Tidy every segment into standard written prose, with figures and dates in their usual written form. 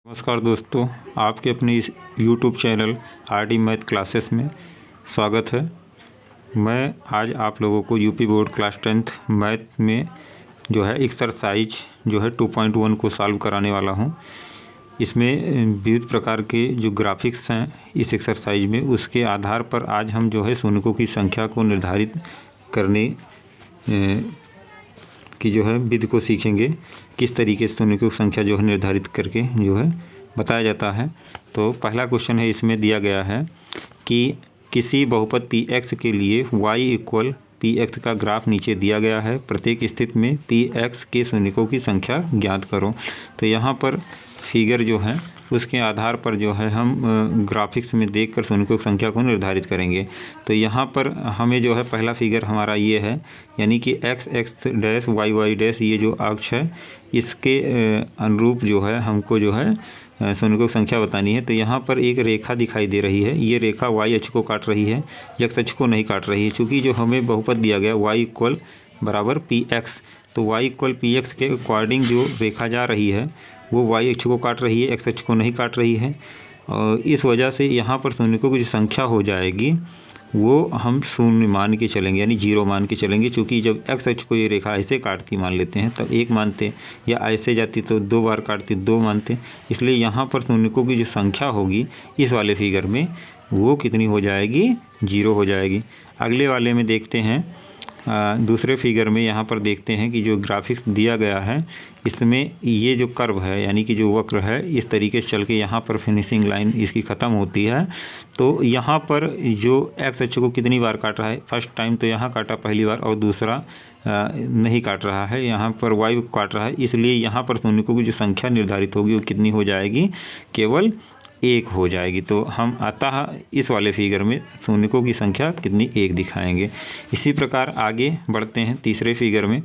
नमस्कार दोस्तों, आपके अपने इस YouTube channel RD math classes में स्वागत है। मैं आज आप लोगों को UP board class 10th math में जो है एक्सरसाइज जो है 2.1 को सॉल्व कराने वाला हूं। इसमें विविध प्रकार के जो ग्राफिक्स हैं इस एक्सरसाइज में, उसके आधार पर आज हम जो है शून्यों की संख्या को निर्धारित करने की जो है विधि को सीखेंगे। किस तरीके से शून्यों की संख्या जो है निर्धारित करके जो है बताया जाता है। तो पहला क्वेश्चन है, इसमें दिया गया है कि किसी बहुपद px के लिए y इक्वल px का ग्राफ नीचे दिया गया है। प्रत्येक स्थिति में px के शून्यों की संख्या ज्ञात करो। तो यहाँ पर फिगर जो है उसके आधार पर जो है हम ग्राफिक्स में देखकर शून्यों की संख्या को निर्धारित करेंगे। तो यहाँ पर हमें जो है पहला फिगर हमारा ये है, यानी कि x x dash y y dash ये जो अक्ष है इसके अनुरूप जो है हमको जो है शून्यों की संख्या बतानी है। तो यहाँ पर एक रेखा दिखाई दे रही है, ये रेखा y अक्ष को काट रही है, x अक्ष को नहीं काट रही है। चूँकि जो हमें बहुपद दिया गया y इक्वल बराबर px, तो y इक्वल px के अकॉर्डिंग जो रेखा जा रही है वो y अक्ष को काट रही है, x अक्ष को नहीं काट रही है। और इस वजह से यहाँ पर शून्यों की जो संख्या हो जाएगी वो हम शून्य मान के चलेंगे, यानी 0 मान के चलेंगे। क्योंकि जब x अक्ष को ये रेखा ऐसे काटती मान लेते हैं तब 1 मानते, या ऐसे जाती तो 2 बार काटती 2 मानते। इसलिए यहाँ पर शून्यों की जो संख्या होगी इस वाले फिगर में वो कितनी हो जाएगी, 0 हो जाएगी। अगले वाले में देखते हैं, दूसरे फिगर में यहाँ पर देखते हैं कि जो ग्राफिक्स दिया गया है इसमें ये जो कर्व है, यानी कि जो वक्र है, इस तरीके से चल के यहाँ पर फिनिशिंग लाइन इसकी ख़त्म होती है। तो यहाँ पर जो एक्स अक्ष को कितनी बार काट रहा है, फर्स्ट टाइम तो यहाँ काटा पहली बार, और दूसरा नहीं काट रहा है, यहाँ पर वाई को काट रहा है। इसलिए यहाँ पर शून्यों की जो संख्या निर्धारित होगी वो कितनी हो जाएगी, केवल 1 हो जाएगी। तो हम अतः इस वाले फिगर में शून्यों की संख्या कितनी, 1 दिखाएंगे। इसी प्रकार आगे बढ़ते हैं तीसरे फिगर में।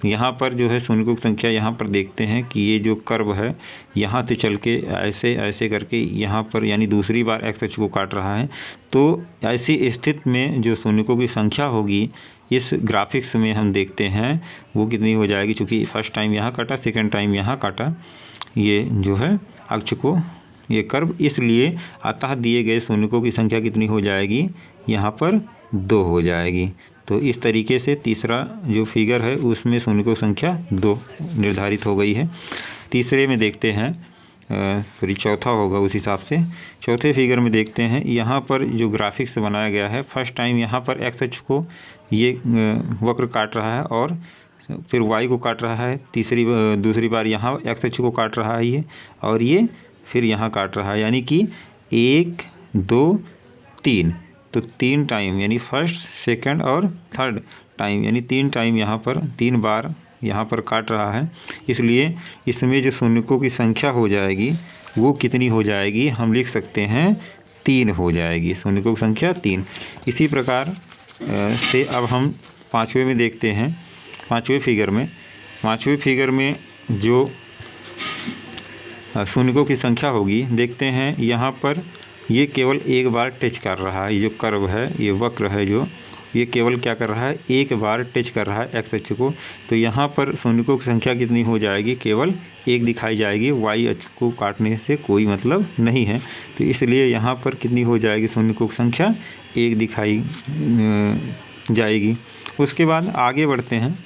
यहाँ पर जो है शून्यों की संख्या, यहाँ पर देखते हैं कि ये जो कर्व है यहाँ से चल के ऐसे ऐसे करके यहाँ पर, यानी दूसरी बार एक्स अक्ष को काट रहा है। तो ऐसी स्थिति में जो शून्यों की संख्या होगी इस ग्राफिक्स में हम देखते हैं वो कितनी हो जाएगी। चूँकि फर्स्ट टाइम यहाँ काटा, सेकेंड टाइम यहाँ काटा, ये जो है अक्ष को ये कर्व, इसलिए अतः दिए गए शून्यों की संख्या कितनी हो जाएगी, यहाँ पर 2 हो जाएगी। तो इस तरीके से तीसरा जो फिगर है उसमें शून्यों की संख्या 2 निर्धारित हो गई है। तीसरे में देखते हैं, फिर चौथा होगा उस हिसाब से। चौथे फिगर में देखते हैं, यहाँ पर जो ग्राफिक्स बनाया गया है, फर्स्ट टाइम यहाँ पर एक्स अक्ष को ये वक्र काट रहा है और फिर वाई को काट रहा है। दूसरी बार यहाँ एक्स अक्ष को काट रहा है ये, और ये फिर यहाँ काट रहा है, यानी कि 1 2 3। तो 3 टाइम, यानी फर्स्ट सेकंड और थर्ड टाइम, यानी 3 टाइम यहाँ पर 3 बार यहाँ पर काट रहा है। इसलिए इसमें जो शून्यों की संख्या हो जाएगी वो कितनी हो जाएगी, हम लिख सकते हैं 3 हो जाएगी, शून्यों की संख्या 3। इसी प्रकार से अब हम पाँचवें में देखते हैं। पाँचवें फिगर में जो शून्यों की संख्या होगी, देखते हैं यहाँ पर ये केवल 1 बार टच कर रहा है। ये जो कर्व है, ये वक्र है जो, ये केवल क्या कर रहा है, 1 बार टच कर रहा है एक्स अक्ष को। तो यहाँ पर शून्यों की संख्या कितनी हो जाएगी, केवल 1 दिखाई जाएगी। वाई अक्ष को काटने से कोई मतलब नहीं है, तो इसलिए यहाँ पर कितनी हो जाएगी, शून्यों की संख्या 1 दिखाई जाएगी। उसके बाद आगे बढ़ते हैं।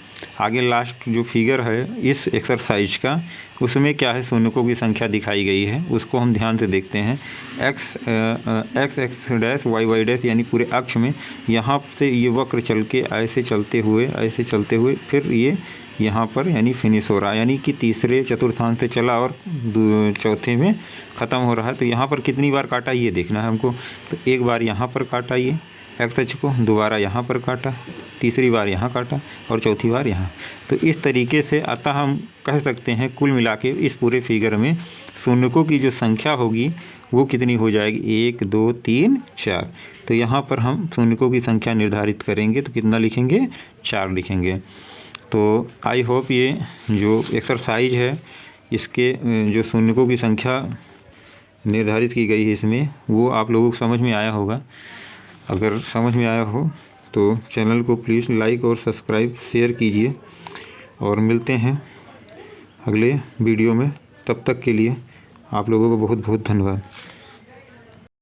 आगे लास्ट जो फिगर है इस एक्सरसाइज का, उसमें क्या है, शून्यों की संख्या दिखाई गई है, उसको हम ध्यान से देखते हैं। X x dash y y dash, यानी पूरे अक्ष में यहाँ से ये वक्र चल के ऐसे चलते हुए फिर ये यहाँ पर यानी फिनिश हो रहा है, यानी कि तीसरे चतुर्थांश से चला और चौथे में ख़त्म हो रहा है। तो यहाँ पर कितनी बार काटा ये देखना है हमको। तो 1 बार यहाँ पर काटा ये एक्स अक्ष को, दोबारा यहाँ पर काटा, तीसरी बार यहाँ काटा और चौथी बार यहाँ। तो इस तरीके से अतः हम कह सकते हैं कुल मिला के इस पूरे फिगर में शून्यों की जो संख्या होगी वो कितनी हो जाएगी, 1 2 3 4। तो यहाँ पर हम शून्यों की संख्या निर्धारित करेंगे तो कितना लिखेंगे, 4 लिखेंगे। तो आई होप ये जो एक्सरसाइज है इसके जो शून्यों की संख्या निर्धारित की गई है इसमें, वो आप लोगों को समझ में आया होगा। अगर समझ में आया हो तो चैनल को प्लीज़ लाइक और सब्सक्राइब शेयर कीजिए, और मिलते हैं अगले वीडियो में। तब तक के लिए आप लोगों को बहुत बहुत धन्यवाद।